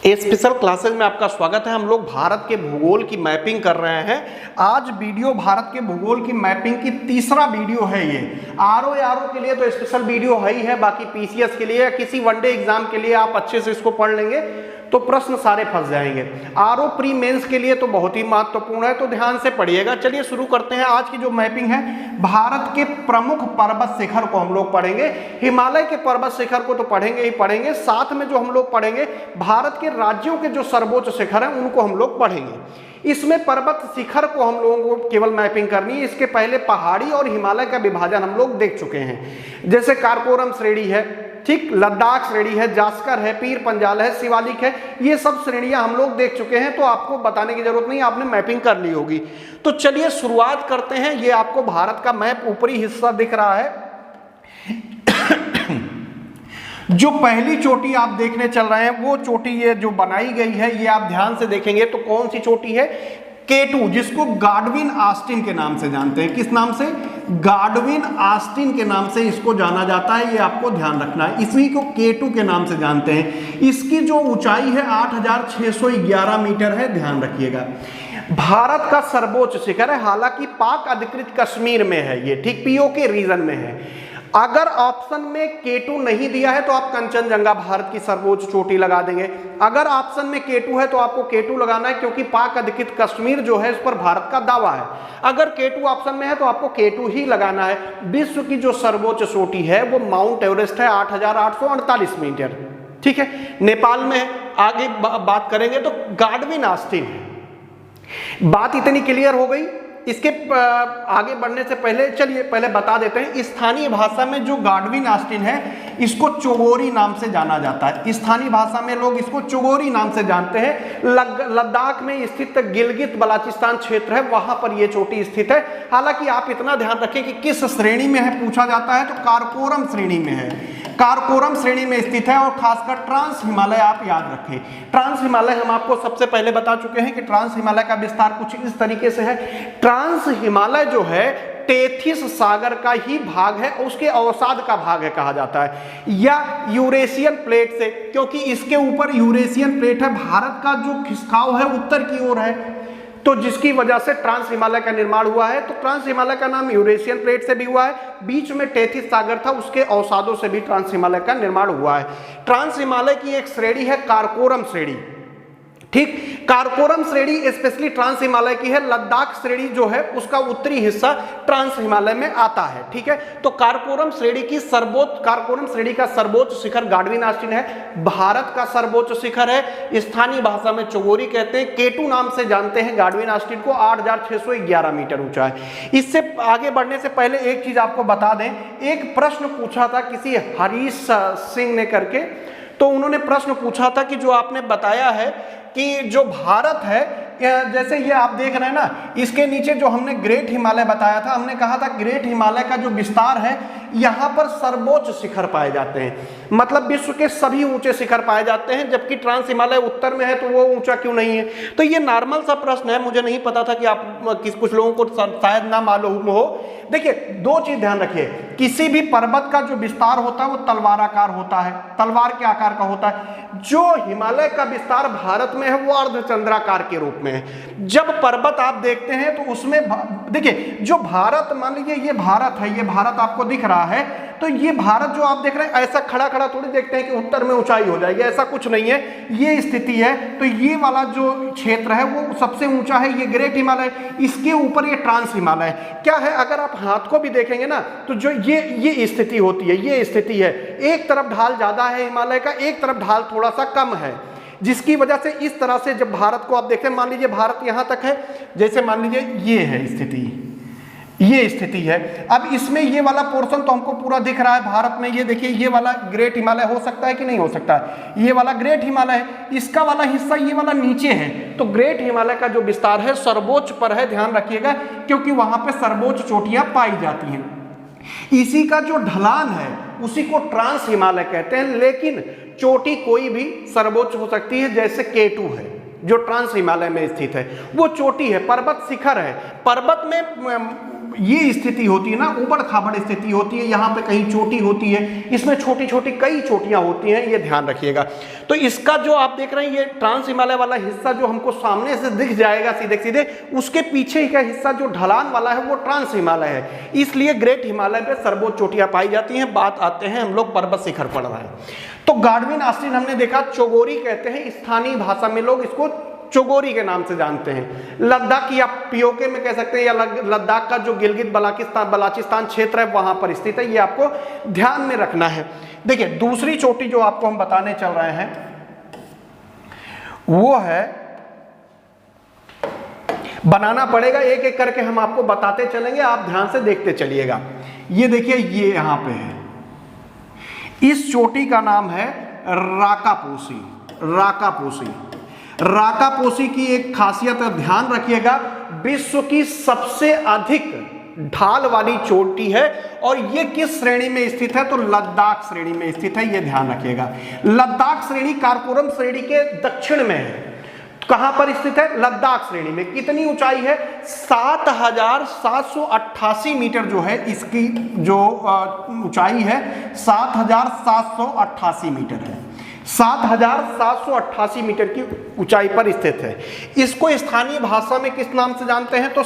Special classes में आपका स्वागत है। हम लोग भारत के भूगोल की मैपिंग कर रहे हैं। आज वीडियो भारत के भूगोल की मैपिंग की तीसरा वीडियो है। ये आरओ के लिए तो स्पेशल वीडियो है ही है, बाकी पीसीएस के लिए या किसी वनडे एग्जाम के लिए आप अच्छे से इसको पढ़ लेंगे तो प्रश्न सारे फंस जाएंगे। आरओ प्री मेंस के लिए तो बहुत ही महत्वपूर्ण है, तो ध्यान से पढ़िएगा। चलिए शुरू करते हैं। आज की जो मैपिंग है, भारत के प्रमुख पर्वत शिखर को हम लोग पढ़ेंगे। हिमालय के पर्वत शिखर को तो पढ़ेंगे ही पढ़ेंगे, साथ में जो हम लोग पढ़ेंगे भारत के राज्यों के जो सर्वोच्च शिखर हैं उनको हम लोग पढ़ेंगे। इसमें पर्वत शिखर को हम लोगों को केवल मैपिंग करनी है। इसके पहले पहाड़ी और हिमालय का विभाजन हम लोग देख चुके हैं, जैसे कारकोरम श्रेणी है, ठीक, लद्दाख श्रेणी है, जास्कर है, पीर पंजाल है, शिवालिक है, ये सब श्रेणियां हम लोग देख चुके हैं, तो आपको बताने की जरूरत नहीं, आपने मैपिंग कर ली होगी। तो चलिए शुरुआत करते हैं। ये आपको भारत का मैप ऊपरी हिस्सा दिख रहा है। जो पहली चोटी आप देखने चल रहे हैं वो चोटी ये जो बनाई गई है, ये आप ध्यान से देखेंगे तो कौन सी चोटी है? K2, जिसको गाडविन ऑस्टिन के नाम से जानते हैं। किस नाम से? गाडविन ऑस्टिन के नाम से इसको जाना जाता है, ये आपको ध्यान रखना है। इसी को K2 के नाम से जानते हैं। इसकी जो ऊंचाई है 8611 मीटर है, ध्यान रखिएगा। भारत का सर्वोच्च शिखर है, हालांकि पाक अधिकृत कश्मीर में है ये, ठीक, पीओके रीजन में है। अगर ऑप्शन में K2 नहीं दिया है तो आप कंचनजंगा भारत की सर्वोच्च चोटी लगा देंगे। अगर ऑप्शन में K2 है तो आपको K2 लगाना है, क्योंकि पाक अधिकृत कश्मीर जो है इस पर भारत का दावा है। अगर K2 ऑप्शन में है तो आपको K2 ही लगाना है। विश्व की जो सर्वोच्च चोटी है वो माउंट एवरेस्ट है, 8848 मीटर, ठीक है, नेपाल में है। आगे बात करेंगे तो गाडविन ऑस्टिन है। बात इतनी क्लियर हो गई। इसके आगे बढ़ने से पहले चलिए पहले बता देते हैं, स्थानीय भाषा में जो गाडविन ऑस्टिन है इसको चोगोरी नाम से जाना जाता है। स्थानीय भाषा में लोग इसको चोगोरी नाम से जानते हैं। लद्दाख में स्थित गिलगित बल्चिस्तान क्षेत्र है, वहां पर यह चोटी स्थित है। हालांकि आप इतना ध्यान रखें कि किस श्रेणी में है पूछा जाता है तो कारकोरम श्रेणी में है, कारकोरम श्रेणी में स्थित है। और खासकर ट्रांस हिमालय आप याद रखें। ट्रांस हिमालय हम आपको सबसे पहले बता चुके हैं कि ट्रांस हिमालय का विस्तार कुछ इस तरीके से है। ट्रांस हिमालय जो है टेथिस सागर का ही भाग है, उसके अवसाद का भाग है कहा जाता है, या यूरेशियन प्लेट से, क्योंकि इसके ऊपर यूरेशियन प्लेट है। भारत का जो खिसकाव है उत्तर की ओर है, तो जिसकी वजह से ट्रांस हिमालय का निर्माण हुआ है। तो ट्रांस हिमालय का नाम यूरेशियन प्लेट से भी हुआ है, बीच में टेथिस सागर था, उसके अवसादों से भी ट्रांस हिमालय का निर्माण हुआ है। ट्रांस हिमालय की एक श्रेणी है कारकोरम श्रेणी, ठीक, कारकोरम श्रेणी स्पेशली ट्रांस हिमालय की है। लद्दाख श्रेणी जो है उसका उत्तरी हिस्सा ट्रांस हिमालय में आता है, ठीक है। तो कारकोरम श्रेणी का सर्वोच्च शिखर गाडविन ऑस्टिन है, भारत का सर्वोच्च शिखर है। स्थानीय भाषा में चोगोरी कहते हैं। K2 नाम से जानते हैं गाडविन ऑस्टिन को, 8611 मीटर ऊंचा है। इससे आगे बढ़ने से पहले एक चीज आपको बता दें, एक प्रश्न पूछा था किसी हरीश सिंह ने करके, तो उन्होंने प्रश्न पूछा था कि जो आपने बताया है कि जो भारत है, जैसे ये आप देख रहे हैं ना, इसके नीचे जो हमने ग्रेट हिमालय बताया था, हमने कहा था ग्रेट हिमालय का जो विस्तार है यहाँ पर सर्वोच्च शिखर पाए जाते हैं, मतलब विश्व के सभी ऊंचे शिखर पाए जाते हैं, जबकि ट्रांस हिमालय उत्तर में है तो वो ऊंचा क्यों नहीं है? तो ये नॉर्मल सा प्रश्न है, मुझे नहीं पता था कि आप कुछ लोगों को शायद ना मालूम हो। देखिए दो चीज ध्यान रखिए, किसी भी पर्वत का जो विस्तार होता है वो तलवाराकार होता है, तलवार के आकार का होता है। जो हिमालय का विस्तार भारत में है वो अर्धचंद्राकार के रूप में है। जब पर्वत आप देखते हैं तो उसमें देखिए, जो भारत, मान लीजिए ये भारत है, ये भारत आपको दिख रहा है, तो ये भारत जो आप देख रहे हैं ऐसा खड़ा खड़ा थोड़ी देखते हैं कि उत्तर में ऊंचाई हो जाएगी, ऐसा कुछ नहीं है। ये स्थिति है, तो ये वाला जो क्षेत्र है वो सबसे ऊंचा है, ये ग्रेट हिमालय, इसके ऊपर ये ट्रांस हिमालय क्या है। अगर आप हाथ को भी देखेंगे ना तो जो ये स्थिति होती है, ये स्थिति है, एक तरफ ढाल ज्यादा है हिमालय का, एक तरफ ढाल थोड़ा सा कम है, जिसकी वजह से इस तरह से जब भारत को आप देखते हैं, मान लीजिए भारत यहां तक है, जैसे मान लीजिए ये है स्थिति, ये स्थिति है। अब इसमें ये वाला पोर्शन तो हमको पूरा दिख रहा है भारत में, ये देखिए ये वाला ग्रेट हिमालय हो सकता है कि नहीं हो सकता है, ये वाला ग्रेट हिमालय है, इसका वाला हिस्सा ये वाला नीचे है। तो ग्रेट हिमालय का जो विस्तार है सर्वोच्च पर है, ध्यान रखिएगा, क्योंकि वहां पे सर्वोच्च चोटियां पाई जाती हैं। इसी का जो ढलान है उसी को ट्रांस हिमालय कहते हैं, लेकिन चोटी कोई भी सर्वोच्च हो सकती है, जैसे K2 है जो ट्रांस हिमालय में स्थित है, वो चोटी है, पर्वत शिखर है। पर्वत में ये स्थिति होती है ना, ऊबड़ खाबड़ स्थिति होती है, यहाँ पे कहीं चोटी होती है, इसमें छोटी छोटी कई चोटियां होती हैं, ये ध्यान रखिएगा। तो इसका जो आप देख रहे हैं ये ट्रांस हिमालय वाला हिस्सा जो हमको सामने से दिख जाएगा सीधे सीधे, उसके पीछे का हिस्सा जो ढलान वाला है वो ट्रांस हिमालय है, इसलिए ग्रेट हिमालय पे सर्वोच्च चोटियां पाई जाती हैं। बात आते हैं, हम लोग पर्वत शिखर पढ़ रहे हैं, तो गाडविन ऑस्टिन हमने देखा चौगोरी कहते हैं, स्थानीय भाषा में लोग इसको चौगोरी के नाम से जानते हैं। लद्दाख या पीओके में कह सकते हैं, या लद्दाख का जो गिलगित बलाचिस्तान क्षेत्र है वहां पर स्थित है, ये आपको ध्यान में रखना है। देखिए दूसरी चोटी जो आपको हम बताने चल रहे हैं वो है, बनाना पड़ेगा एक एक करके, हम आपको बताते चलेंगे, आप ध्यान से देखते चलिएगा। ये देखिए ये यहां पे है, इस चोटी का नाम है राकापोसी। राकापोसी, राकापोसी की एक खासियत ध्यान रखिएगा, विश्व की सबसे अधिक ढाल वाली चोटी है, और ये किस श्रेणी में स्थित है, तो लद्दाख श्रेणी में स्थित है, ये ध्यान रखिएगा। लद्दाख श्रेणी काराकोरम श्रेणी के दक्षिण में है। कहां पर स्थित है, लद्दाख श्रेणी में। कितनी ऊंचाई है, 7,788 मीटर जो है इसकी जो ऊंचाई है 7,788 मीटर है, 7,788 मीटर की ऊंचाई पर स्थित है। इसको स्थानीय भाषा में किस नाम से जानते हैं, तो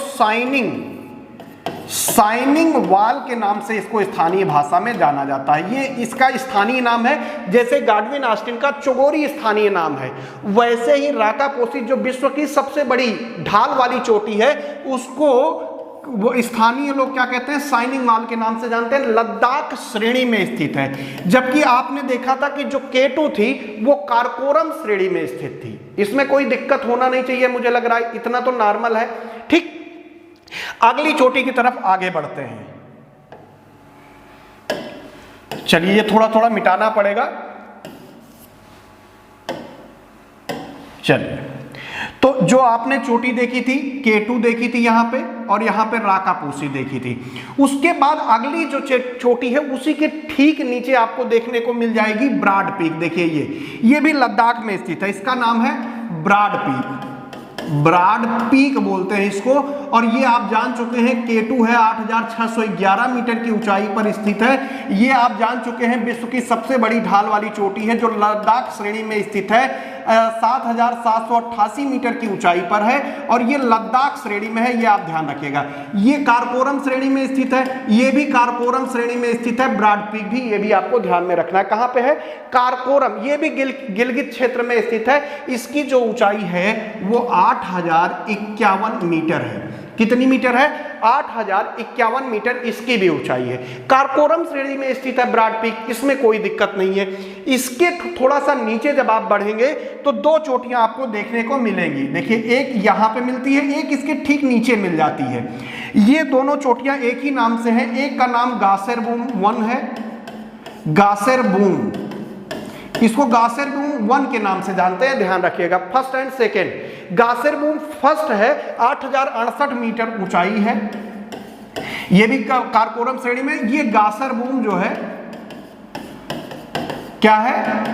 शाइनिंग वॉल के नाम से इसको स्थानीय भाषा में जाना जाता है। ये इसका स्थानीय नाम है, जैसे गाडविन ऑस्टिन का चौगोरी स्थानीय नाम है, वैसे ही राकापोसी जो विश्व की सबसे बड़ी ढाल वाली चोटी है उसको वो स्थानीय लोग क्या कहते हैं, शाइनिंग वॉल के नाम से जानते हैं, लद्दाख श्रेणी में स्थित है। जबकि आपने देखा था कि जो केटू थी वो काराकोरम श्रेणी में स्थित थी। इसमें कोई दिक्कत होना नहीं चाहिए, मुझे लग रहा है इतना तो नॉर्मल है। ठीक, अगली चोटी की तरफ आगे बढ़ते हैं। चलिए ये थोड़ा थोड़ा मिटाना पड़ेगा। चलिए, तो जो आपने चोटी देखी थी, केटू देखी थी यहां पे, और यहां पे राकापोसी देखी थी। उसके बाद अगली जो चोटी है उसी के ठीक नीचे आपको देखने को मिल जाएगी ब्राड पीक। देखिए ये भी लद्दाख में स्थित है, इसका नाम है ब्राड पीक। ब्राड पीक बोलते हैं इसको, और ये आप जान चुके हैं केटू है 8,611 मीटर की ऊंचाई पर स्थित है। ये आप जान चुके हैं विश्व की सबसे बड़ी ढाल वाली चोटी है जो लद्दाख श्रेणी में स्थित है, 7,788 मीटर की ऊंचाई पर है, और ये लद्दाख श्रेणी में है, ये आप ध्यान रखिएगा। ये काराकोरम श्रेणी में स्थित है, ये भी काराकोरम श्रेणी में स्थित है, ब्राड पीक भी, ये भी आपको ध्यान में रखना है। कहां पे है, काराकोरम, ये भी गिलगित क्षेत्र में स्थित है। इसकी जो ऊंचाई है वो 8,051 मीटर है। कितनी मीटर है, 8,051 मीटर इसकी भी ऊंचाई है। काराकोरम श्रेणी में स्थित है ब्राड पीक, इसमें कोई दिक्कत नहीं है। इसके थोड़ा सा नीचे जब आप बढ़ेंगे तो दो चोटियां आपको देखने को मिलेंगी। देखिए एक यहां पे मिलती है, एक इसके ठीक नीचे मिल जाती है। ये दोनों चोटियां एक ही नाम से हैं, एक का नाम गासेरबूम 1 है, गासेरबूम, इसको गासेरबूम 1 के नाम से जानते हैं, ध्यान रखिएगा। फर्स्ट एंड सेकेंड, गासेरबूम फर्स्ट है, 8,068 मीटर ऊंचाई है, ये भी काराकोरम श्रेणी में। ये गासेरबूम जो है क्या है,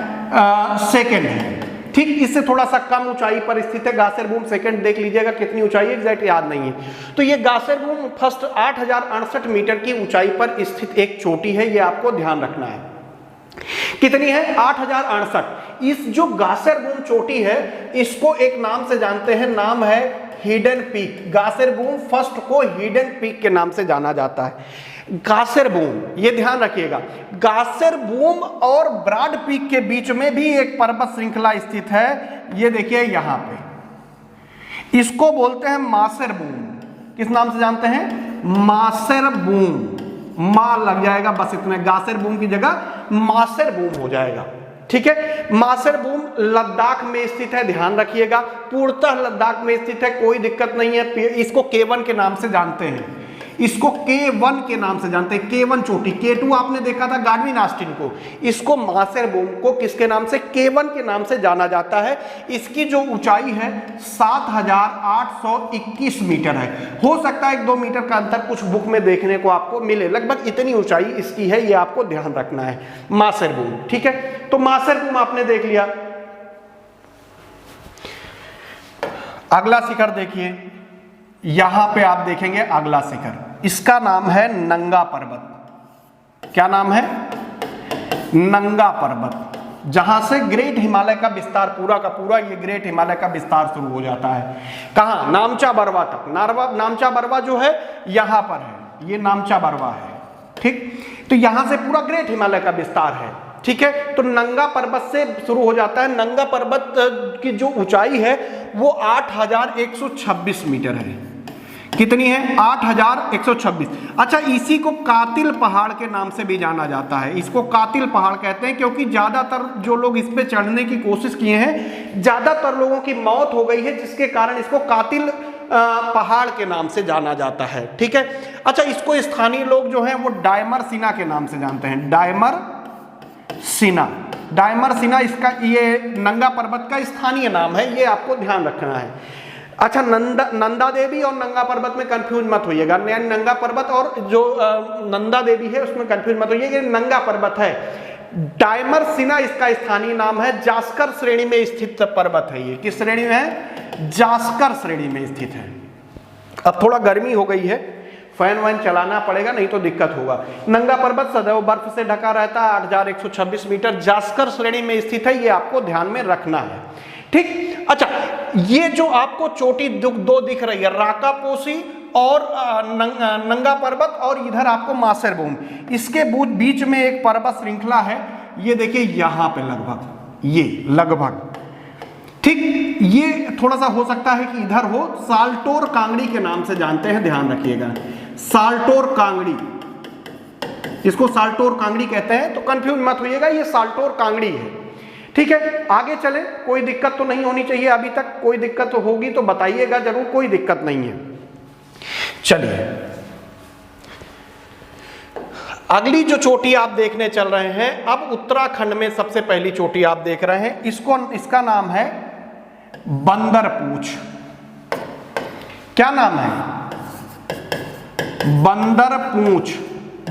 सेकेंड है। ठीक, इससे थोड़ा सा कम ऊंचाई पर स्थित है गासेरबूम सेकेंड। देख लीजिएगा कितनी ऊंचाई है, एग्जैक्ट याद नहीं है। तो ये गासेरबूम फर्स्ट 8,068 मीटर की ऊंचाई पर स्थित एक चोटी है, ये आपको ध्यान रखना है। कितनी है, 8,068। इस जो गासेरबूम चोटी है इसको एक नाम से जानते हैं, नाम है हिडन पीक। गासेरबूम फर्स्ट को हिडन पीक के नाम से जाना जाता है। गासेरबूम, ये ध्यान रखिएगा, गासेरबूम और ब्राड पीक के बीच में भी एक पर्वत श्रृंखला स्थित है। ये देखिए यहां पे, इसको बोलते हैं मासेरबूम। किस नाम से जानते हैं, मासेरबूम। मां लग जाएगा बस इतना, गासेरबूम की जगह मासेरबूम हो जाएगा। ठीक है, मासेरबूम लद्दाख में स्थित है, ध्यान रखिएगा, पूर्णतः लद्दाख में स्थित है, कोई दिक्कत नहीं है। इसको K1 के नाम से जानते हैं, इसको K1 के नाम से जानते हैं, K1 चोटी। K2 आपने देखा था गाडविन ऑस्टिन को, इसको मासेरबूम को किसके नाम से, K1 के नाम से जाना जाता है। इसकी जो ऊंचाई है 7,821 मीटर है। हो सकता है 1-2 मीटर का अंतर कुछ बुक में देखने को आपको मिले, लगभग इतनी ऊंचाई इसकी है, ये आपको ध्यान रखना है, मासेरबूम। ठीक है, तो मासेरबूम आपने देख लिया। अगला शिखर देखिए, यहां पे आप देखेंगे अगला शिखर, इसका नाम है नंगा पर्वत। क्या नाम है? नंगा पर्वत, जहां से ग्रेट हिमालय का विस्तार पूरा का पूरा ये ग्रेट हिमालय का विस्तार शुरू हो जाता है। कहां? नामचा बरवा तक। नामचा बरवा जो है यहां पर है, ये नामचा बरवा है, ठीक। तो यहां से पूरा ग्रेट हिमालय का विस्तार है, ठीक है। तो नंगा पर्वत से शुरू हो जाता है। नंगा पर्वत की जो ऊंचाई है वो 8126 मीटर है। कितनी है? 8126। अच्छा, इसी को कातिल पहाड़ के नाम से भी जाना जाता है। इसको कातिल पहाड़ कहते हैं क्योंकि ज्यादातर जो लोग इस पे चढ़ने की कोशिश किए हैं, ज्यादातर लोगों की मौत हो गई है, जिसके कारण इसको कातिल पहाड़ के नाम से जाना जाता है, ठीक है। अच्छा, इसको स्थानीय लोग जो हैं वो डायमर सिना के नाम से जानते हैं। डायमर सिना इसका, ये नंगा पर्वत का स्थानीय नाम है, ये आपको ध्यान रखना है। अच्छा, नंदा देवी और नंगा पर्वत में कंफ्यूज मत होइएगा। नंगा पर्वत और जो नंदा देवी है उसमें कंफ्यूज मत होइएगा, ये नंगा पर्वत है। डायमर सिना इसका स्थानीय नाम है। जास्कर श्रेणी में स्थित पर्वत है ये। किस श्रेणी में है? जास्कर श्रेणी में स्थित है। अब थोड़ा गर्मी हो गई है, फैन वैन चलाना पड़ेगा, नहीं तो दिक्कत होगा। नंगा पर्वत सदैव बर्फ से ढका रहता है, 8126 मीटर, जास्कर श्रेणी में स्थित है, ये आपको ध्यान में रखना है, ठीक। अच्छा, ये जो आपको चोटी दो दिख रही है, राकापोशी और नंगा पर्वत, और इधर आपको मासेरबोम, इसके बीच में एक पर्वत श्रृंखला है, ये देखिए यहां पे लगभग, ठीक। ये थोड़ा सा हो सकता है कि इधर हो, साल्टोर कांगड़ी के नाम से जानते हैं, ध्यान रखिएगा। साल्टोर कांगड़ी, इसको साल्टोर कांगड़ी कहते हैं, तो कंफ्यूज मत होइएगा, ये साल्टोर कांगड़ी है, ठीक है। आगे चले, कोई दिक्कत तो नहीं होनी चाहिए अभी तक। कोई दिक्कत तो होगी तो बताइएगा जरूर, कोई दिक्कत नहीं है। चलिए, अगली जो चोटी आप देखने चल रहे हैं, अब उत्तराखंड में सबसे पहली चोटी आप देख रहे हैं, इसका नाम है बंदरपूछ। क्या नाम है?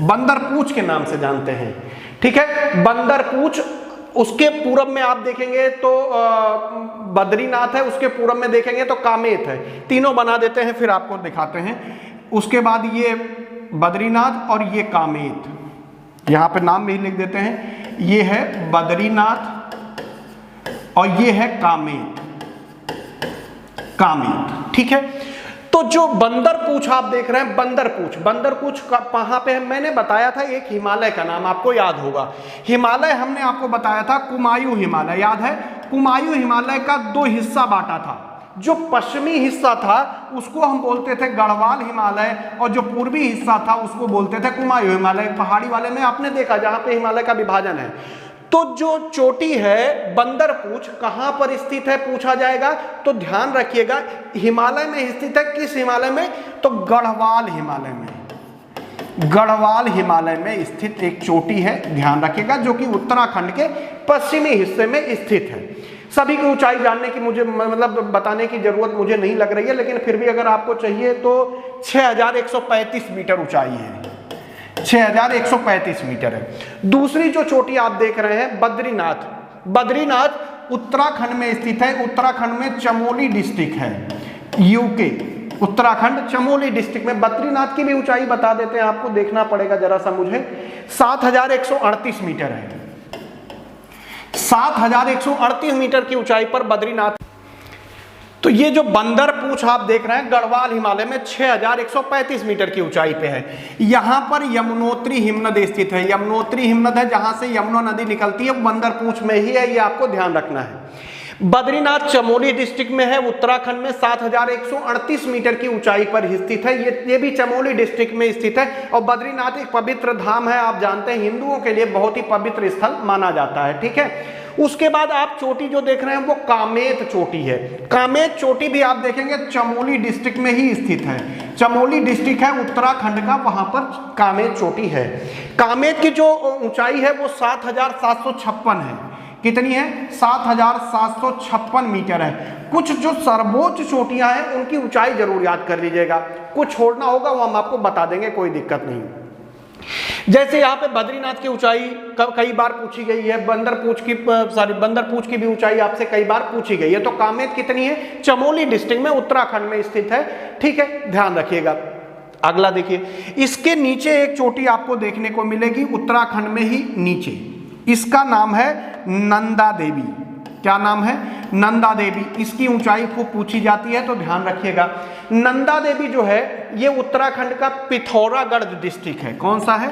बंदरपूछ के नाम से जानते हैं, ठीक है। बंदरपूछ, उसके पूरब में आप देखेंगे तो बद्रीनाथ है, उसके पूरब में देखेंगे तो कामेत है। तीनों बना देते हैं, फिर आपको दिखाते हैं। उसके बाद ये बद्रीनाथ और ये कामेत, यहां पे नाम भी लिख देते हैं। ये है बद्रीनाथ और ये है कामेत, ठीक है। तो जो बंदरपूछ आप देख रहे हैं, बंदरपूछ कहां पे है? मैंने बताया था एक हिमालय का नाम, आपको याद होगा। हिमालय हमने आपको बताया था कुमायूं हिमालय, याद है? कुमायूं हिमालय का दो हिस्सा बांटा था। जो पश्चिमी हिस्सा था उसको हम बोलते थे गढ़वाल हिमालय, और जो पूर्वी हिस्सा था उसको बोलते थे कुमायूं हिमालय। पहाड़ी वाले में आपने देखा जहां पे हिमालय का विभाजन है। तो जो चोटी है बंदरपूछ कहां पर स्थित है पूछा जाएगा, तो ध्यान रखिएगा हिमालय में स्थित है। किस हिमालय में? तो गढ़वाल हिमालय में। गढ़वाल हिमालय में स्थित एक चोटी है, ध्यान रखिएगा, जो कि उत्तराखंड के पश्चिमी हिस्से में स्थित है। सभी की ऊंचाई जानने की मुझे मतलब बताने की जरूरत मुझे नहीं लग रही है, लेकिन फिर भी अगर आपको चाहिए तो 6135 मीटर ऊंचाई है, 6135 मीटर है। दूसरी जो चोटी आप देख रहे हैं बद्रीनाथ उत्तराखंड में स्थित है। उत्तराखंड में चमोली डिस्ट्रिक्ट है, यूके, उत्तराखंड चमोली डिस्ट्रिक्ट में। बद्रीनाथ की भी ऊंचाई बता देते हैं, आपको देखना पड़ेगा जरा सा मुझे। 7138 मीटर है, 7138 मीटर की ऊंचाई पर बद्रीनाथ। तो ये जो बंदरपूछ आप देख रहे हैं गढ़वाल हिमालय में 6135 मीटर की ऊंचाई पे है। यहां पर यमुनोत्री हिमनद स्थित है। यमुनोत्री हिमनद है, जहां से यमुना नदी निकलती है, बंदरपूछ में ही है, ये आपको ध्यान रखना है। बद्रीनाथ चमोली डिस्ट्रिक्ट में है, उत्तराखंड में 7138 मीटर की ऊंचाई पर स्थित है। ये भी चमोली डिस्ट्रिक्ट में स्थित है। और बद्रीनाथ एक पवित्र धाम है, आप जानते हैं हिंदुओं के लिए बहुत ही पवित्र स्थल माना जाता है, ठीक है। उसके बाद आप चोटी जो देख रहे हैं वो कामेत चोटी है। कामेत चोटी भी आप देखेंगे चमोली डिस्ट्रिक्ट में ही स्थित है। चमोली डिस्ट्रिक्ट है उत्तराखंड का, वहां पर कामेत चोटी है। कामेत की जो ऊंचाई है वो 7756 है। कितनी है? 7756 मीटर है। कुछ जो सर्वोच्च चोटियां हैं उनकी ऊंचाई जरूर याद कर लीजिएगा, कुछ छोड़ना होगा वो हम आपको बता देंगे, कोई दिक्कत नहीं। जैसे यहाँ पे बद्रीनाथ की ऊंचाई कई बार पूछी गई है, बंदरपूछ की भी ऊंचाई आपसे कई बार पूछी गई है। तो कामेत कितनी है? चमोली डिस्ट्रिक्ट में उत्तराखंड में स्थित है, ठीक है, ध्यान रखिएगा। अगला देखिए, इसके नीचे एक चोटी आपको देखने को मिलेगी उत्तराखंड में ही नीचे, इसका नाम है नंदा देवी। क्या नाम है? नंदा देवी। इसकी ऊंचाई खूब पूछी जाती है तो ध्यान रखिएगा। नंदा देवी जो है ये उत्तराखंड का पिथौरागढ़ डिस्ट्रिक्ट है। कौन सा है?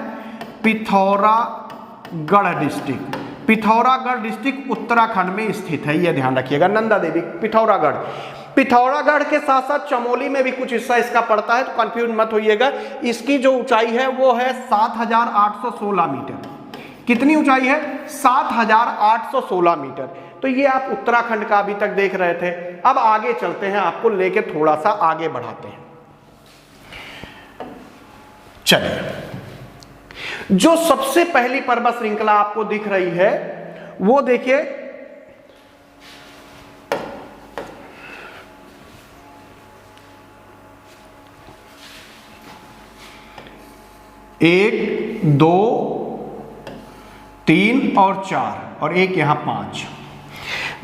पिथौरागढ़ डिस्ट्रिक्ट। पिथौरागढ़ डिस्ट्रिक्ट उत्तराखंड में स्थित है, यह ध्यान रखिएगा। नंदा देवी पिथौरागढ़। पिथौरागढ़ के साथ साथ चमोली में भी कुछ हिस्सा इसका पड़ता है, तो कंफ्यूज मत होइएगा। इसकी जो ऊंचाई है वो है 7816 मीटर। कितनी ऊंचाई है? 7816 मीटर। तो ये आप उत्तराखंड का अभी तक देख रहे थे। अब आगे चलते हैं, आपको लेके थोड़ा सा आगे बढ़ाते हैं। चलिए, जो सबसे पहली पर्वत श्रृंखला आपको दिख रही है वो देखिए, एक, दो, 3 और 4 और एक यहां 5।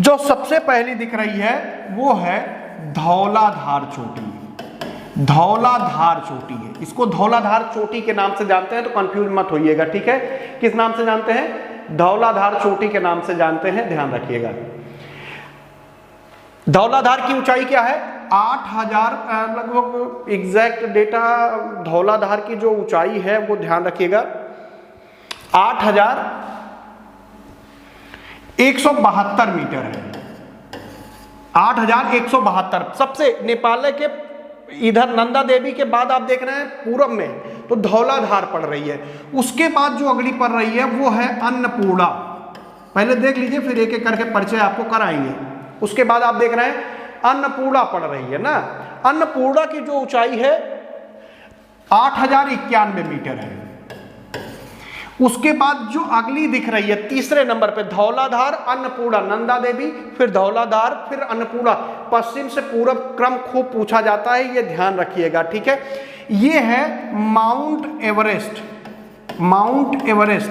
जो सबसे पहली दिख रही है वो है धौलाधार चोटी। धौलाधार चोटी है, इसको धौलाधार चोटी के नाम से जानते हैं, तो कंफ्यूज मत होइएगा, ठीक है। किस नाम से जानते हैं? धौलाधार चोटी के नाम से जानते हैं, ध्यान रखिएगा। धौलाधार की ऊंचाई क्या है? 8000, लगभग एग्जैक्ट डेटा धौलाधार की जो ऊंचाई है वो ध्यान रखिएगा, 8172 मीटर है। 8172। सबसे नेपाल के इधर नंदा देवी के बाद आप देख रहे हैं पूरब में तो धौलाधार पड़ रही है। उसके बाद जो अगली पड़ रही है वो है अन्नपूर्णा। पहले देख लीजिए, फिर एक एक करके परिचय आपको कराएंगे। उसके बाद आप देख रहे हैं अन्नपूर्णा पड़ रही है ना। अन्नपूर्णा की जो ऊंचाई है 8091 मीटर है। उसके बाद जो अगली दिख रही है तीसरे नंबर पे, धौलाधार, अन्नपूर्णा, नंदा देवी, फिर धौलाधार, फिर अन्नपूर्णा। पश्चिम से पूरब क्रम खूब पूछा जाता है, ये ध्यान रखिएगा, ठीक है। ये है माउंट एवरेस्ट। माउंट एवरेस्ट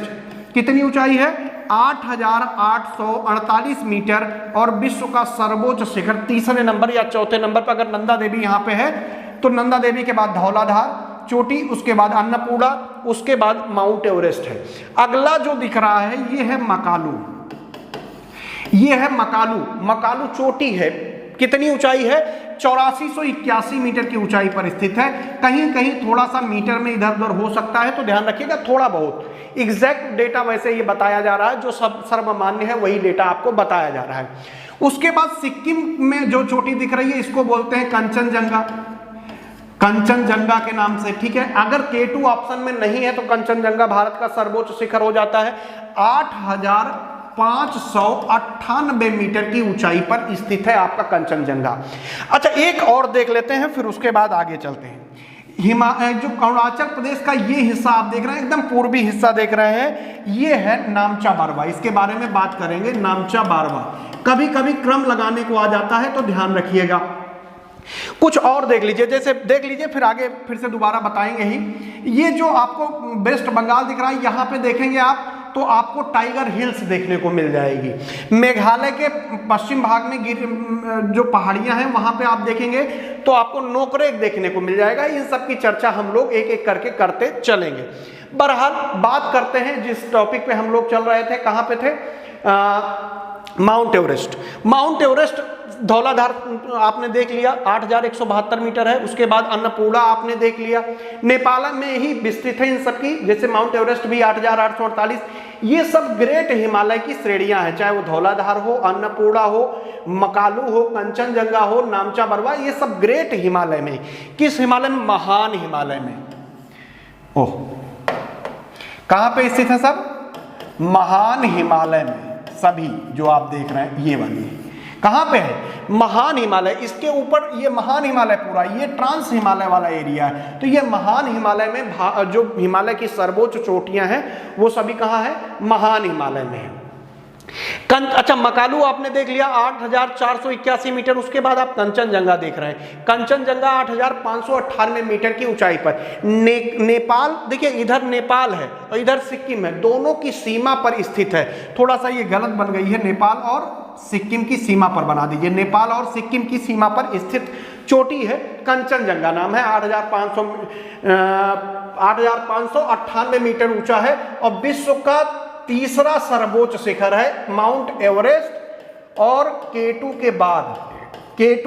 कितनी ऊंचाई है? 8848 मीटर और विश्व का सर्वोच्च शिखर तीसरे नंबर या चौथे नंबर पर अगर नंदा देवी यहां पे है तो नंदा देवी के बाद धौलाधार चोटी, उसके बाद अन्नपूर्णा, उसके बाद माउंट एवरेस्ट है। अगला जो दिख रहा है ये है मकालू। ये है मकालू। मकालू चोटी है। कितनी ऊंचाई है? 8481 मीटर की ऊंचाई पर स्थित है। कहीं कहीं थोड़ा सा मीटर में इधर उधर हो सकता है, तो ध्यान रखिएगा, थोड़ा बहुत। एग्जैक्ट डेटा वैसे ये बताया जा रहा है, जो सब सर्वमान्य है वही डेटा आपको बताया जा रहा है। उसके बाद सिक्किम में जो चोटी दिख रही है इसको बोलते हैं कंचनजंगा। कंचनजंगा के नाम से, ठीक है। अगर K2 ऑप्शन में नहीं है तो कंचनजंगा भारत का सर्वोच्च शिखर हो जाता है। 8598 मीटर की ऊंचाई पर स्थित है आपका कंचनजंगा। अच्छा, एक और देख लेते हैं, फिर उसके बाद आगे चलते हैं। जो अरुणाचल प्रदेश का ये हिस्सा आप देख रहे हैं, एकदम पूर्वी हिस्सा देख रहे हैं, ये है नामचा बारवा। इसके बारे में बात करेंगे, नामचा बारवा। कभी कभी क्रम लगाने को आ जाता है तो ध्यान रखिएगा। कुछ और देख लीजिए, जैसे देख लीजिए, फिर आगे फिर से दोबारा बताएंगे ही। ये जो आपको वेस्ट बंगाल दिख रहा है, यहाँ पे देखेंगे आप तो आपको टाइगर हिल्स देखने को मिल जाएगी। मेघालय के पश्चिम भाग में जो पहाड़ियां हैं वहां पे आप देखेंगे तो आपको नोकरेक देखने को मिल जाएगा। इन सब की चर्चा हम लोग एक एक करके करते चलेंगे। बहरहाल बात करते हैं जिस टॉपिक पे हम लोग चल रहे थे, कहाँ पे थे? Mount Everest. Mount Everest Dhauladhar आपने देख लिया, 8172 मीटर है। उसके बाद अन्नपूर्णा आपने देख लिया, नेपाल में ही विस्तृत है इन सबकी। जैसे माउंट एवरेस्ट भी 8848। ये सब ग्रेट हिमालय की श्रेणियां हैं, चाहे वो धौलाधार हो, अन्नपूर्णा हो, मकालू हो, कंचनजंगा हो, नामचा बरवा, ये सब ग्रेट हिमालय में। किस हिमालय में? महान हिमालय में। ओह, कहां पे स्थित है सब? महान हिमालय में। सभी जो आप देख रहे हैं ये वाली कहां पे है? महान हिमालय। इसके ऊपर ये महान हिमालय पूरा, ये ट्रांस हिमालय वाला एरिया है। तो ये महान हिमालय में जो हिमालय की सर्वोच्च चोटियां हैं वो सभी कहां है? महान हिमालय में है। अच्छा, मकालू आपने देख लिया 8481 मीटर। उसके बाद आप कंचनजंगा देख रहे हैं। कंचनजंगा 8598 मीटर की ऊंचाई पर। नेपाल देखिए, इधर नेपाल है और इधर सिक्किम है, दोनों की सीमा पर स्थित है। थोड़ा सा ये गलत बन गई है, नेपाल और सिक्किम की सीमा पर बना दीजिए। नेपाल और सिक्किम की सीमा पर स्थित चोटी है कंचनजंगा नाम है, 8,598 मीटर ऊंचा है और विश्व का तीसरा सर्वोच्च शिखर है माउंट एवरेस्ट। और केटू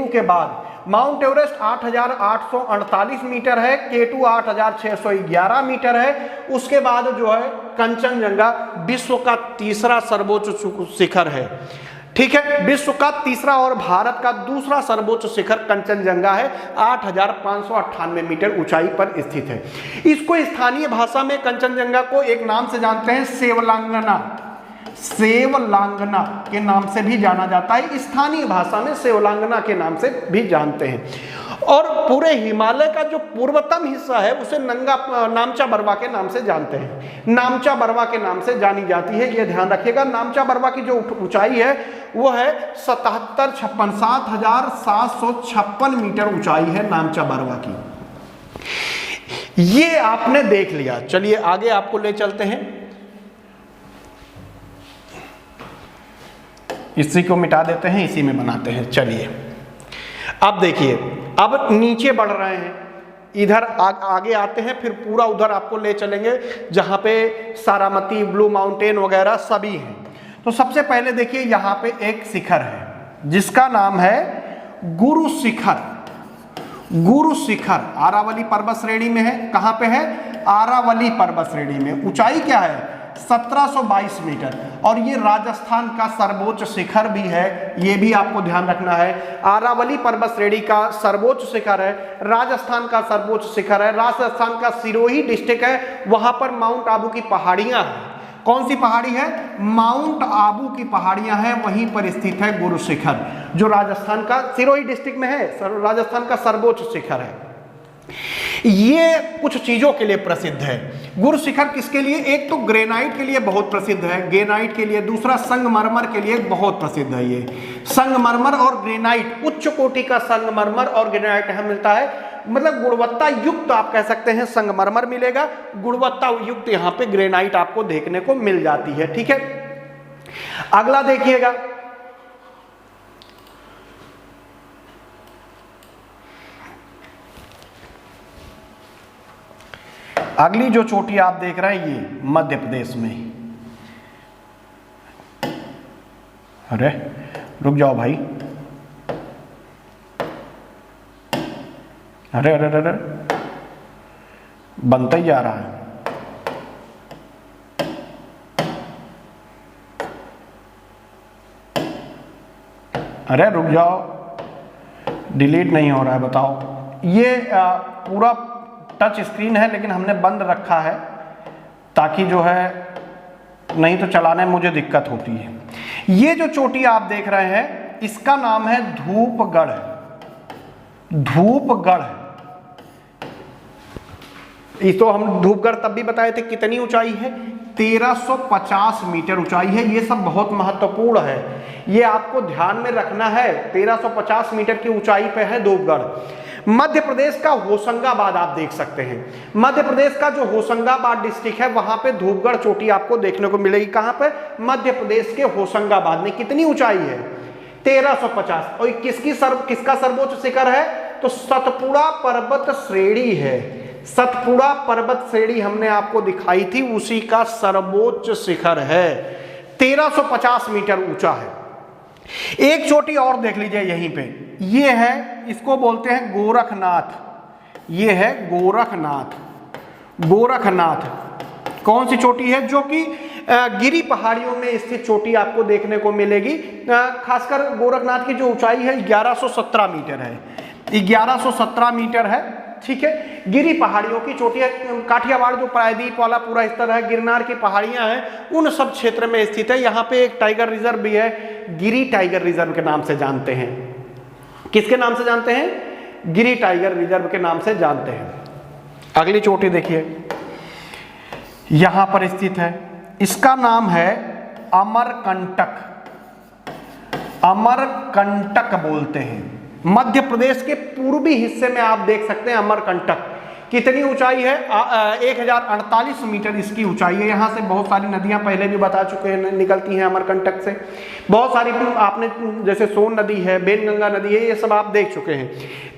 के बाद माउंट एवरेस्ट 8,848 मीटर है, केटू 8,611 मीटर है। उसके बाद जो है कंचनजंगा विश्व का तीसरा सर्वोच्च शिखर है, ठीक है, विश्व का तीसरा और भारत का दूसरा सर्वोच्च शिखर कंचनजंगा है, 8,598 मीटर ऊंचाई पर स्थित है। इसको स्थानीय भाषा में कंचनजंगा को एक नाम से जानते हैं, सेवलांगना के नाम से भी जाना जाता है। स्थानीय भाषा में सेवलांगना के नाम से भी जानते हैं। और पूरे हिमालय का जो पूर्वतम हिस्सा है उसे नामचा बरवा के नाम से जानते हैं, नामचा बरवा के नाम से जानी जाती है, ये ध्यान रखिएगा। नामचा बरवा की जो ऊंचाई है वो है 7,756 मीटर ऊंचाई है नामचा बरवा की। ये आपने देख लिया, चलिए आगे आपको ले चलते हैं। इसी को मिटा देते हैं, इसी में बनाते हैं। चलिए अब देखिए, अब नीचे बढ़ रहे हैं, इधर आगे आते हैं, फिर पूरा उधर आपको ले चलेंगे जहां पे सारामती, ब्लू माउंटेन वगैरह सभी हैं। तो सबसे पहले देखिए यहां पे एक शिखर है जिसका नाम है गुरु शिखर, आरावली पर्वत श्रेणी में है। कहां पे है? आरावली पर्वत श्रेणी में। ऊंचाई क्या है? 1722 मीटर। और ये राजस्थान का सर्वोच्च शिखर भी है, ये भी आपको ध्यान रखना है। आरावली पर्वत श्रेणी का सर्वोच्च शिखर है, राजस्थान का सर्वोच्च शिखर है। राजस्थान का सिरोही डिस्ट्रिक्ट है, वहां पर माउंट आबू की पहाड़ियां हैं। कौन सी पहाड़ी है? माउंट आबू की पहाड़ियां हैं, वहीं पर स्थित है गुरु शिखर, जो राजस्थान का सिरोही डिस्ट्रिक्ट में है, राजस्थान का सर्वोच्च शिखर है। ये कुछ चीजों के लिए प्रसिद्ध है। गुरु शिखर किसके लिए? एक तो ग्रेनाइट के लिए बहुत प्रसिद्ध है, ग्रेनाइट के लिए। दूसरा संगमरमर के लिए बहुत प्रसिद्ध है। ये संगमरमर और ग्रेनाइट, उच्च कोटि का संगमरमर और ग्रेनाइट यहाँ मिलता है, मतलब गुणवत्ता युक्त आप कह सकते हैं। संगमरमर मिलेगा, गुणवत्ता युक्त यहाँ पे ग्रेनाइट आपको देखने को मिल जाती है, ठीक है। अगला देखिएगा, अगली जो चोटी आप देख रहे हैं ये मध्य प्रदेश में। अरे रुक जाओ भाई, अरे अरे अरे बनता ही जा रहा है। अरे रुक जाओ, डिलीट नहीं हो रहा है, बताओ। ये पूरा टच स्क्रीन है लेकिन हमने बंद रखा है ताकि जो है, नहीं तो चलाने में मुझे दिक्कत होती है। ये जो चोटी आप देख रहे हैं इसका नाम है धूपगढ़। तो हम धूपगढ़ तब भी बताए थे कितनी ऊंचाई है, 1350 मीटर ऊंचाई है। ये सब बहुत महत्वपूर्ण है, ये आपको ध्यान में रखना है। 1350 मीटर की ऊंचाई पे है धूपगढ़। मध्य प्रदेश का होशंगाबाद आप देख सकते हैं, मध्य प्रदेश का जो होशंगाबाद डिस्ट्रिक्ट है वहां पे धूपगढ़ चोटी आपको देखने को मिलेगी। कहां पे? मध्य प्रदेश के होशंगाबाद में। कितनी ऊंचाई है? 1350। और किसका सर्वोच्च शिखर है? तो सतपुड़ा पर्वत श्रेणी है। सतपुड़ा पर्वत श्रेणी हमने आपको दिखाई थी, उसी का सर्वोच्च शिखर है, 1350 मीटर ऊंचा है। एक चोटी और देख लीजिए यहीं पे, ये है, इसको बोलते हैं गोरखनाथ। ये है गोरखनाथ। कौन सी चोटी है? जो कि गिरी पहाड़ियों में स्थित चोटी आपको देखने को मिलेगी। खासकर गोरखनाथ की जो ऊंचाई है 1117 मीटर है, 1117 मीटर है, ठीक है। गिरी पहाड़ियों की चोटी है। काठियावाड़ जो प्रायद्वीप वाला पूरा स्तर है, गिरनार की पहाड़ियां हैं, उन सब क्षेत्र में स्थित है। यहाँ पे एक टाइगर रिजर्व भी है, गिरी टाइगर रिजर्व के नाम से जानते हैं। किसके नाम से जानते हैं? गिरी टाइगर रिजर्व के नाम से जानते हैं। अगली चोटी देखिए, यहां पर स्थित है, इसका नाम है अमरकंटक। अमरकंटक बोलते हैं। मध्य प्रदेश के पूर्वी हिस्से में आप देख सकते हैं अमरकंटक। कितनी ऊंचाई है? 1048 मीटर इसकी ऊंचाई है। यहाँ से बहुत सारी नदियां पहले भी बता चुके हैं निकलती हैं अमरकंटक से, बहुत सारी आपने जैसे सोन नदी है, बेनगंगा नदी है, ये सब आप देख चुके हैं।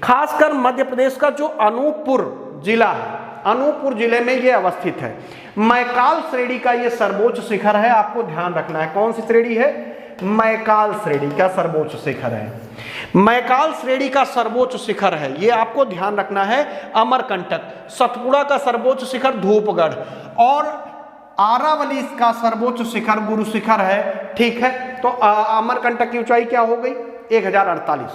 खासकर मध्य प्रदेश का जो अनूपपुर जिला है, अनूपपुर जिले में ये अवस्थित है। मैकाल श्रेणी का ये सर्वोच्च शिखर है, आपको ध्यान रखना है। कौन सी श्रेणी है? मैकाल श्रेणी का सर्वोच्च शिखर है। मैकाल श्रेणी का सर्वोच्च शिखर है, ये आपको ध्यान रखना है। अमरकंटक, सतपुड़ा का सर्वोच्च शिखर धूपगढ़, और आरावली का सर्वोच्च शिखर गुरु शिखर है। ठीक है, तो अमरकंटक की ऊंचाई क्या हो गई? 1048।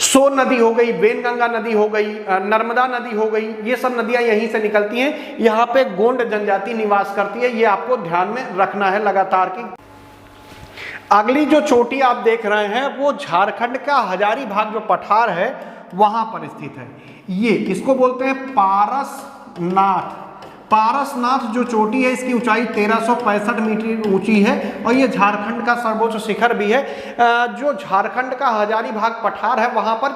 सोन नदी हो गई, वेनगंगा नदी हो गई, नर्मदा नदी हो गई, ये सब नदियां यहीं से निकलती हैं। यहाँ पे गोंड जनजाति निवास करती है, ये आपको ध्यान में रखना है लगातार की। अगली जो चोटी आप देख रहे हैं वो झारखंड का हजारीबाग जो पठार है वहां पर स्थित है। ये इसको बोलते हैं पारसनाथ। पारसनाथ जो चोटी है इसकी ऊंचाई 1365 मीटर ऊंची है, और ये झारखंड का सर्वोच्च शिखर भी है। जो झारखंड का हजारीबाग पठार है वहां पर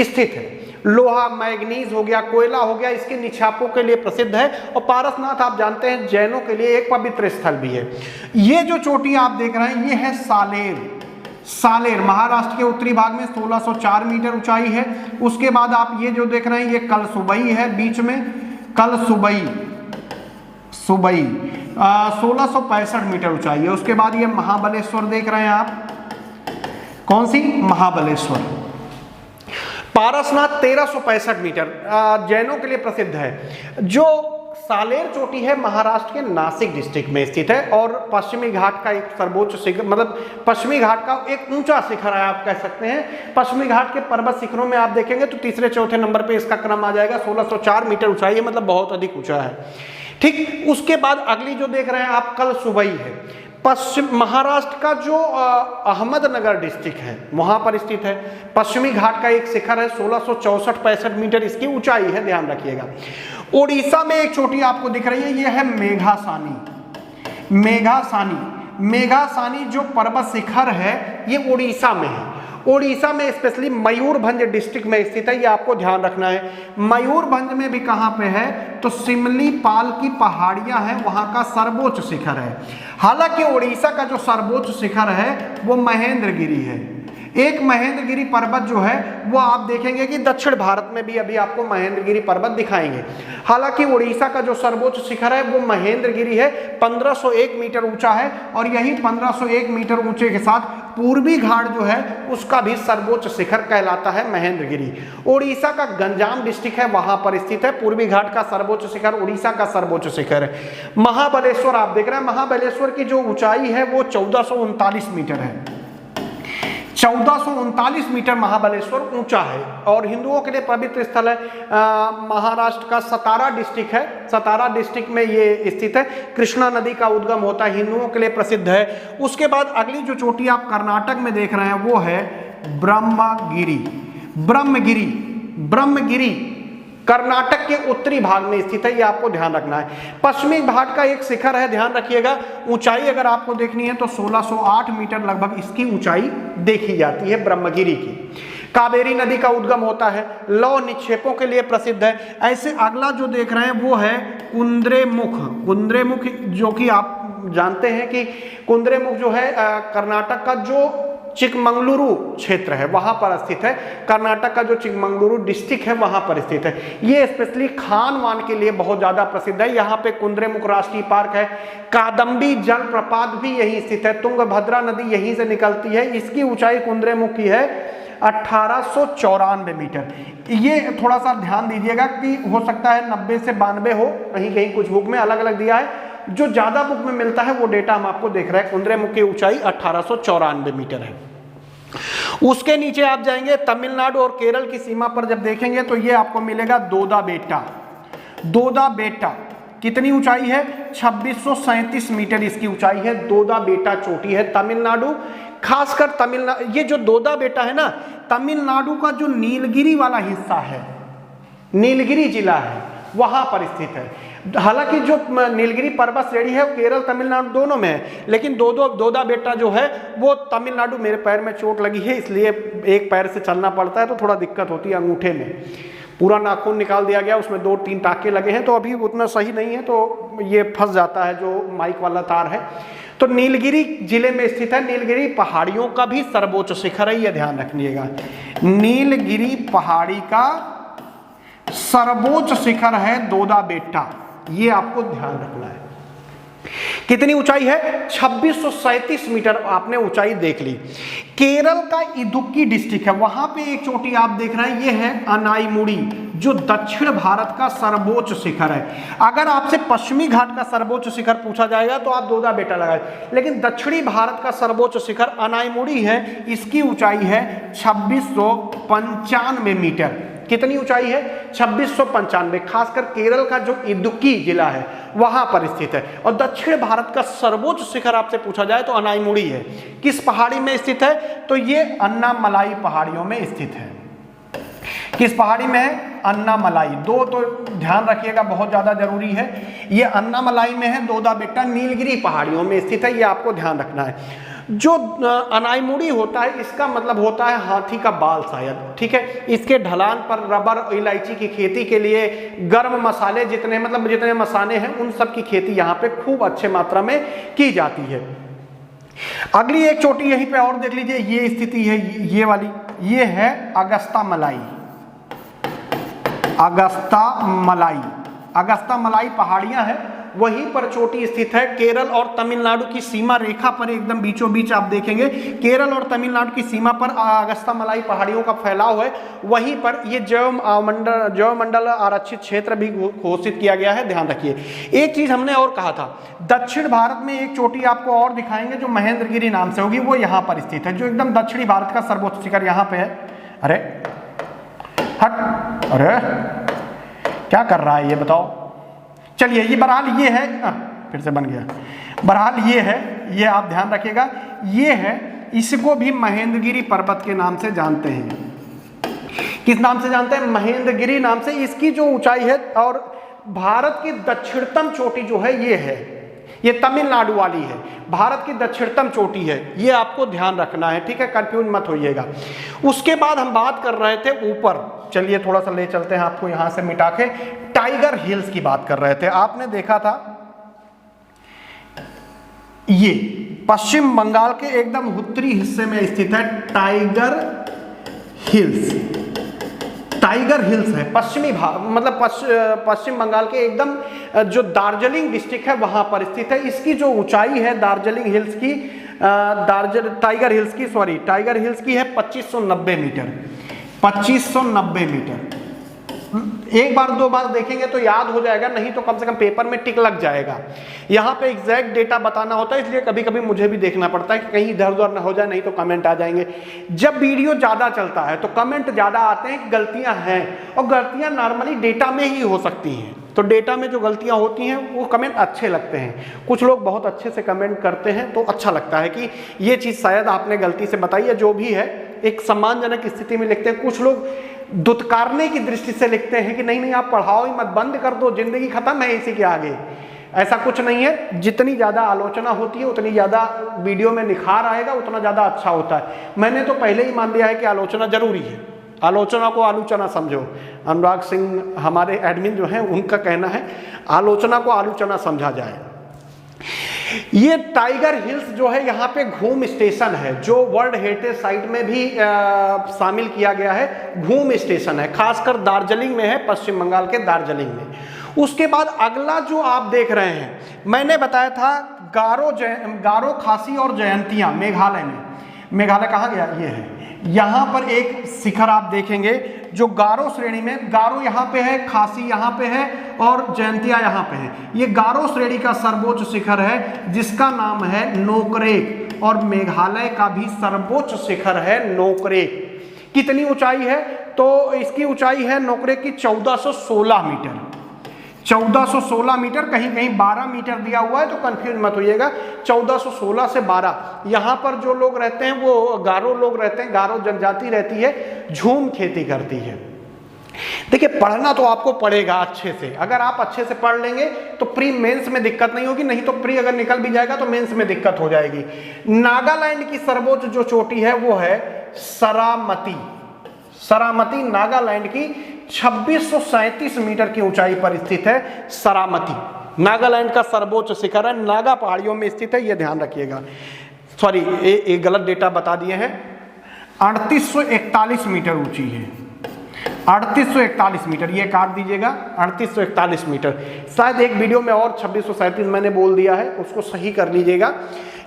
स्थित है। लोहा, मैग्नीज हो गया, कोयला हो गया, इसके निक्षेपों के लिए प्रसिद्ध है। और पारसनाथ आप जानते हैं जैनों के लिए एक पवित्र स्थल भी है। ये जो चोटी आप देख रहे हैं ये है सालेर। सालेर महाराष्ट्र के उत्तरी भाग में 1604 मीटर ऊंचाई है। उसके बाद आप ये जो देख रहे हैं ये कलसुबई है, बीच में कलसुबई 1665 मीटर ऊंचाई है। उसके बाद ये महाबलेश्वर देख रहे हैं आप, कौन सी? महाबलेश्वर। पारसनाथ 1365 मीटर जैनों के लिए प्रसिद्ध है। जो सालेर चोटी है महाराष्ट्र के नासिक डिस्ट्रिक्ट में स्थित है, और पश्चिमी घाट का एक सर्वोच्च शिखर, मतलब पश्चिमी घाट का एक ऊंचा शिखर है आप कह सकते हैं। पश्चिमी घाट के पर्वत शिखरों में आप देखेंगे तो तीसरे चौथे नंबर पे इसका क्रम आ जाएगा। 1604 मीटर ऊंचाई है, मतलब बहुत अधिक ऊंचा है। ठीक, उसके बाद अगली जो देख रहे हैं आप कलसुबई है। पश्चिम महाराष्ट्र का जो अहमदनगर डिस्ट्रिक्ट है वहां पर स्थित है। पश्चिमी घाट का एक शिखर है, 1664-65 मीटर इसकी ऊंचाई है, ध्यान रखिएगा। उड़ीसा में एक चोटी आपको दिख रही है, ये है मेघासानी। मेघासानी जो पर्वत शिखर है ये उड़ीसा में है। उड़ीसा में स्पेशली मयूरभंज डिस्ट्रिक्ट में स्थित है, ये आपको ध्यान रखना है। मयूरभंज में भी कहां पे है? तो सिमलीपाल की पहाड़ियां हैं, वहां का सर्वोच्च शिखर है। हालांकि उड़ीसा का जो सर्वोच्च शिखर है वो महेंद्रगिरी है। एक महेंद्रगिरी पर्वत जो है वो आप देखेंगे कि दक्षिण भारत में भी अभी आपको महेंद्रगिरी पर्वत दिखाएंगे। हालांकि उड़ीसा का जो सर्वोच्च शिखर है वो महेंद्रगिरी है, 1501 मीटर ऊंचा है। और यही 1501 मीटर ऊंचे के साथ पूर्वी घाट जो है उसका भी सर्वोच्च शिखर कहलाता है महेंद्रगिरी। उड़ीसा का गंजाम डिस्ट्रिक्ट है, वहां पर स्थित है। पूर्वी घाट का सर्वोच्च शिखर उड़ीसा का सर्वोच्च शिखर है। महाबलेश्वर आप देख रहे हैं, महाबलेश्वर की जो ऊंचाई है वो 1439 मीटर है। 1439 मीटर महाबलेश्वर ऊंचा है, और हिंदुओं के लिए पवित्र स्थल है। महाराष्ट्र का सतारा डिस्ट्रिक्ट है, सतारा डिस्ट्रिक्ट में ये स्थित है। कृष्णा नदी का उद्गम होता है, हिंदुओं के लिए प्रसिद्ध है। उसके बाद अगली जो चोटी आप कर्नाटक में देख रहे हैं वो है ब्रह्मगिरी। ब्रह्मगिरी कर्नाटक के उत्तरी भाग में स्थित है, ये आपको ध्यान रखना है। पश्चिमी घाट का एक शिखर है, ध्यान रखिएगा। ऊंचाई अगर आपको देखनी है तो 1608 मीटर लगभग इसकी ऊंचाई देखी जाती है ब्रह्मगिरी की। कावेरी नदी का उद्गम होता है, लौह निक्षेपों के लिए प्रसिद्ध है। ऐसे अगला जो देख रहे हैं वो है कुंद्रेमुख, जो कि आप जानते हैं कि कुंद्रेमुख जो है कर्नाटक का जो चिकमंगलुरु क्षेत्र है वहां पर स्थित है। कर्नाटक का जो चिकमंगलुरु डिस्ट्रिक्ट है वहां पर स्थित है। ये स्पेशली खान वान के लिए बहुत ज्यादा प्रसिद्ध है। यहाँ पे कुंद्रेमुख राष्ट्रीय पार्क है। कादम्बी जलप्रपात भी यहीं स्थित है। तुंगभद्रा नदी यहीं से निकलती है। इसकी ऊंचाई कुंद्रेमुख की है 1894 मीटर। ये थोड़ा सा ध्यान दीजिएगा कि हो सकता है 90 से 92 हो, कहीं कहीं कुछ बुक में अलग अलग दिया है। जो ज्यादा बुक में मिलता है वो डेटा हम आपको देख रहे हैं। कुंद्रेमुख की ऊंचाई 1894 मीटर है। उसके नीचे आप जाएंगे तमिलनाडु और केरल की सीमा पर जब देखेंगे तो ये आपको मिलेगा दोदा बेटा। कितनी ऊंचाई है? 2637 मीटर इसकी ऊंचाई है। दोदा बेटा चोटी है तमिलनाडु, खासकर तमिलनाडु। ये जो दोदा बेटा है ना, तमिलनाडु का जो नीलगिरी वाला हिस्सा है, नीलगिरी जिला है, वहां पर स्थित है। हालांकि जो नीलगिरी पर्वत श्रेणी है वो केरल तमिलनाडु दोनों में है, लेकिन दोदा बेटा जो है वो तमिलनाडु। मेरे पैर में चोट लगी है इसलिए एक पैर से चलना पड़ता है तो थोड़ा दिक्कत होती है अंगूठे में। पूरा नाखून निकाल दिया गया, उसमें 2-3 टाके लगे हैं, तो अभी उतना सही नहीं है, तो ये फंस जाता है जो माइक वाला तार है। तो नीलगिरी जिले में स्थित है, नीलगिरी पहाड़ियों का भी सर्वोच्च शिखर है, ये ध्यान रखिएगा। नीलगिरी पहाड़ी का सर्वोच्च शिखर है दोदा बेट्टा, ये आपको ध्यान रखना है। कितनी ऊंचाई है? 2637 मीटर आपने ऊंचाई देख ली। केरल का इदुक्की डिस्ट्रिक्ट है, वहां पे एक चोटी आप देख रहे हैं, ये है अनाईमुड़ी, जो दक्षिण भारत का सर्वोच्च शिखर है। अगर आपसे पश्चिमी घाट का सर्वोच्च शिखर पूछा जाएगा तो आप दोदा बेटा लगाए, लेकिन दक्षिणी भारत का सर्वोच्च शिखर अनाईमुड़ी है, इसकी ऊंचाई है 2695 मीटर। कितनी ऊंचाई है? 2695। खासकर केरल का जो इदुक्की जिला है वहां पर स्थित है। और दक्षिण भारत का सर्वोच्च शिखर आपसे पूछा जाए तो अनाईमुड़ी है। किस पहाड़ी में स्थित है? तो ये अन्नामलाई पहाड़ियों में स्थित है। किस पहाड़ी में है? अन्नामलाई। दो तो ध्यान रखिएगा, बहुत ज्यादा जरूरी है। ये अन्नामलाई में है, दोदा बेट्टा नीलगिरी पहाड़ियों में स्थित है, ये आपको ध्यान रखना है। जो अनाईमुड़ी होता है, इसका मतलब होता है हाथी का बाल शायद, ठीक है। इसके ढलान पर रबर, इलायची की खेती के लिए, गर्म मसाले जितने मसाले हैं उन सब की खेती यहाँ पे खूब अच्छे मात्रा में की जाती है। अगली एक चोटी यहीं पे और देख लीजिए, ये स्थिति है, ये वाली, ये है अगस्ता मलाई। अगस्ता मलाई, अगस्ता मलाई पहाड़ियां हैं, वहीं पर चोटी स्थित है। केरल और तमिलनाडु की सीमा रेखा पर एकदम बीचों बीच आप देखेंगे, केरल और तमिलनाडु की सीमा पर अगस्ता मलाई पहाड़ियों का फैलाव है। वहीं पर ये जैव मंडल आरक्षित क्षेत्र भी घोषित किया गया है, ध्यान रखिए। एक चीज हमने और कहा था, दक्षिण भारत में एक चोटी आपको और दिखाएंगे जो महेंद्रगिरी नाम से होगी, वो यहाँ पर स्थित है, जो एकदम दक्षिणी भारत का सर्वोच्च शिखर यहाँ पे है। अरे हट, अरे क्या कर रहा है ये बताओ। चलिए, ये बहरहाल ये है, फिर से बन गया। बहरहाल ये है, ये आप ध्यान रखिएगा, ये है, इसको भी महेंद्रगिरी पर्वत के नाम से जानते हैं। किस नाम से जानते हैं? महेंद्रगिरी नाम से। इसकी जो ऊंचाई है, और भारत की दक्षिणतम चोटी जो है ये है, ये तमिलनाडु वाली है, भारत की दक्षिणतम चोटी है, ये आपको ध्यान रखना है, ठीक है, कंफ्यूज मत होइएगा। उसके बाद हम बात कर रहे थे ऊपर, चलिए थोड़ा सा ले चलते हैं आपको यहां से मिटा के, टाइगर हिल्स की बात कर रहे थे। आपने देखा था ये पश्चिम बंगाल के एकदम उत्तरी हिस्से में स्थित है टाइगर हिल्स। टाइगर हिल्स है पश्चिमी भाग, मतलब पश्चिम बंगाल के एकदम जो दार्जिलिंग डिस्ट्रिक्ट है वहां पर स्थित है। इसकी जो ऊंचाई है दार्जिलिंग हिल्स की, टाइगर हिल्स की है 2590 मीटर। 2590 मीटर। एक बार दो बार देखेंगे तो याद हो जाएगा, नहीं तो कम से कम पेपर में टिक लग जाएगा। यहाँ पे एग्जैक्ट डेटा बताना होता है, इसलिए कभी कभी मुझे भी देखना पड़ता है कि कहीं इधर उधर ना हो जाए, नहीं तो कमेंट आ जाएंगे। जब वीडियो ज़्यादा चलता है तो कमेंट ज़्यादा आते हैं, गलतियाँ हैं, और गलतियाँ नॉर्मली डेटा में ही हो सकती हैं। तो डेटा में जो गलतियाँ होती हैं वो कमेंट अच्छे लगते हैं। कुछ लोग बहुत अच्छे से कमेंट करते हैं तो अच्छा लगता है कि ये चीज़ शायद आपने गलती से बताई है, जो भी है एक सम्मानजनक स्थिति में लिखते हैं। कुछ लोग दुत्कारने की दृष्टि से लिखते हैं कि नहीं आप पढ़ाओ ही मत, बंद कर दो, जिंदगी खत्म है इसी के आगे। ऐसा कुछ नहीं है, जितनी ज़्यादा आलोचना होती है उतनी ज़्यादा वीडियो में निखार आएगा, उतना ज़्यादा अच्छा होता है। मैंने तो पहले ही मान लिया है कि आलोचना जरूरी है, आलोचना को आलोचना समझो। अनुराग सिंह हमारे एडमिन जो हैं उनका कहना है आलोचना को आलोचना समझा जाए। ये टाइगर हिल्स जो है यहाँ पे घूम स्टेशन है, जो वर्ल्ड हेरिटेज साइट में भी शामिल किया गया है। घूम स्टेशन है, खासकर दार्जिलिंग में है, पश्चिम बंगाल के दार्जिलिंग में। उसके बाद अगला जो आप देख रहे हैं, मैंने बताया था गारो, खासी और जयंतिया मेघालय में। मेघालय कहाँ गया? ये है। यहाँ पर एक शिखर आप देखेंगे जो गारो श्रेणी में, गारो यहाँ पे है, खासी यहाँ पे है और जयंतिया यहाँ पे है। ये गारो श्रेणी का सर्वोच्च शिखर है जिसका नाम है नोकरेक, और मेघालय का भी सर्वोच्च शिखर है नोकरेक। कितनी ऊंचाई है? तो इसकी ऊंचाई है नोकरेक की 1416 मीटर। 1416 मीटर, कहीं कहीं 12 मीटर दिया हुआ है तो कंफ्यूज मत होइएगा। 1416 से 12। यहाँ पर जो लोग रहते हैं वो गारो लोग रहते हैं, गारो जनजाति रहती है, झूम खेती करती है। देखिए, पढ़ना तो आपको पड़ेगा अच्छे से। अगर आप अच्छे से पढ़ लेंगे तो प्री मेंस में दिक्कत नहीं होगी, नहीं तो प्री अगर निकल भी जाएगा तो मेंस में दिक्कत हो जाएगी। नागालैंड की सर्वोच्च जो चोटी है वो है सरामती। सरामती नागालैंड की 2637 मीटर की ऊंचाई पर स्थित है सरामती। नागालैंड का सर्वोच्च शिखर है, नागा पहाड़ियों में स्थित है, यह ध्यान रखिएगा। सॉरी, ये गलत डेटा बता दिए हैं। 3841 मीटर ऊंची है, 3841 मीटर, ये काट दीजिएगा, 3841 मीटर। शायद एक वीडियो में और 2637 मैंने बोल दिया है, उसको सही कर लीजिएगा।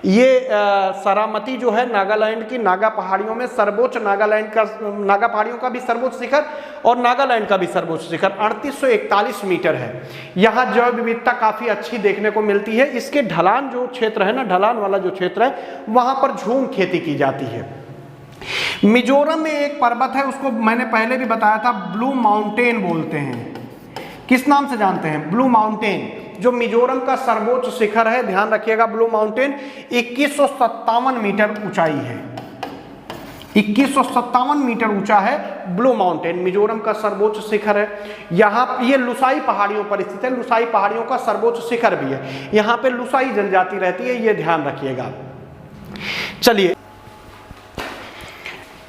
ये सरामती जो है नागालैंड की नागा पहाड़ियों में सर्वोच्च, नागालैंड का नागा पहाड़ियों का भी सर्वोच्च शिखर और नागालैंड का भी सर्वोच्च शिखर 3841 मीटर है। यहाँ जैव विविधता काफी अच्छी देखने को मिलती है। इसके ढलान जो क्षेत्र है ना, ढलान वाला जो क्षेत्र है, वहां पर झूम खेती की जाती है। मिजोरम में एक पर्वत है, उसको मैंने पहले भी बताया था, ब्लू माउंटेन बोलते हैं। किस नाम से जानते हैं? ब्लू माउंटेन, जो मिजोरम का सर्वोच्च शिखर है, ध्यान रखिएगा। ब्लू माउंटेन 2157 मीटर ऊंचाई है, 2157 मीटर ऊंचा है ब्लू माउंटेन, मिजोरम का सर्वोच्च शिखर है। यहाँ ये लुसाई पहाड़ियों पर स्थित है, लुसाई पहाड़ियों का सर्वोच्च शिखर भी है। यहाँ पे लुसाई जनजाति रहती है, ये ध्यान रखिएगा। चलिए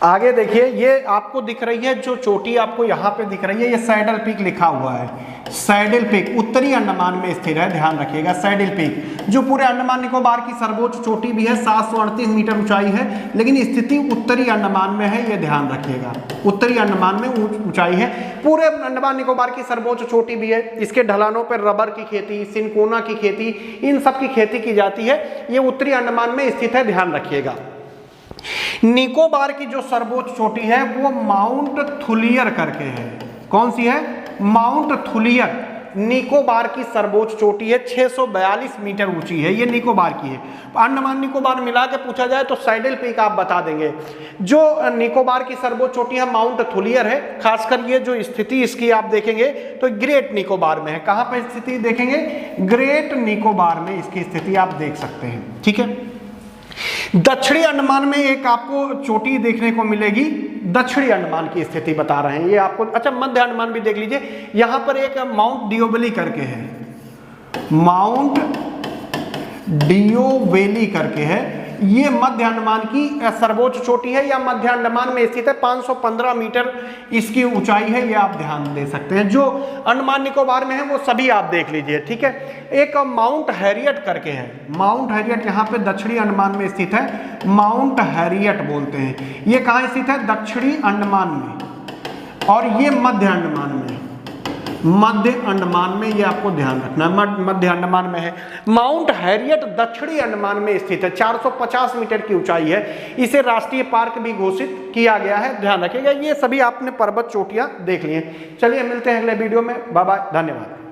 आगे देखिए, ये आपको दिख रही है जो चोटी आपको यहाँ पे दिख रही है, ये सैडल पीक लिखा हुआ है। सैडल पीक उत्तरी अंडमान में स्थित है, ध्यान रखिएगा। सैडल पीक जो पूरे अंडमान निकोबार की सर्वोच्च चोटी भी है, 738 मीटर ऊंचाई है, लेकिन स्थिति उत्तरी अंडमान में है, ये ध्यान रखिएगा। उत्तरी अंडमान में ऊंचाई है। पूरे अंडमान निकोबार की सर्वोच्च चोटी भी है। इसके ढलानों पर रबर की खेती, सिनकोना की खेती, इन सब की खेती की जाती है। ये उत्तरी अंडमान में स्थित है, ध्यान रखिएगा। निकोबार की जो सर्वोच्च चोटी है वो माउंट थुलियर करके है। कौन सी है? माउंट थुलियर निकोबार की सर्वोच्च चोटी है, 642 मीटर ऊंची है, ये निकोबार की है। अंडमान निकोबार मिला के पूछा जाए तो सैडल पीक आप बता देंगे। जो निकोबार की सर्वोच्च चोटी है माउंट थुलियर है। खासकर ये जो स्थिति इसकी आप देखेंगे तो ग्रेट निकोबार में है। कहां पर स्थिति देखेंगे? ग्रेट निकोबार में इसकी स्थिति आप देख सकते हैं, ठीक है। दक्षिणी अंडमान में एक आपको चोटी देखने को मिलेगी, दक्षिणी अंडमान की स्थिति बता रहे हैं ये आपको। अच्छा, मध्य अंडमान भी देख लीजिए, यहां पर एक माउंट डियोवेली करके है, माउंट डियोवेली करके है, ये मध्य अंडमान की सर्वोच्च चोटी है या मध्य अंडमान में स्थित है। 515 मीटर इसकी ऊंचाई है, ये आप ध्यान दे सकते हैं। जो अंडमान निकोबार में है वो सभी आप देख लीजिए, ठीक है। एक माउंट हैरियट करके है, माउंट हैरियट यहाँ पे दक्षिणी अंडमान में स्थित है, माउंट हैरियट बोलते हैं। ये कहाँ स्थित है? दक्षिणी अंडमान में, और ये मध्य अंडमान में, मध्य अंडमान में, ये आपको ध्यान रखना है, मध्य अंडमान में है। माउंट हैरियट दक्षिणी अंडमान में स्थित है, 450 मीटर की ऊंचाई है। इसे राष्ट्रीय पार्क भी घोषित किया गया है, ध्यान रखिएगा। ये सभी आपने पर्वत चोटियां देख ली हैं। चलिए मिलते हैं अगले वीडियो में, बाय बाय, धन्यवाद।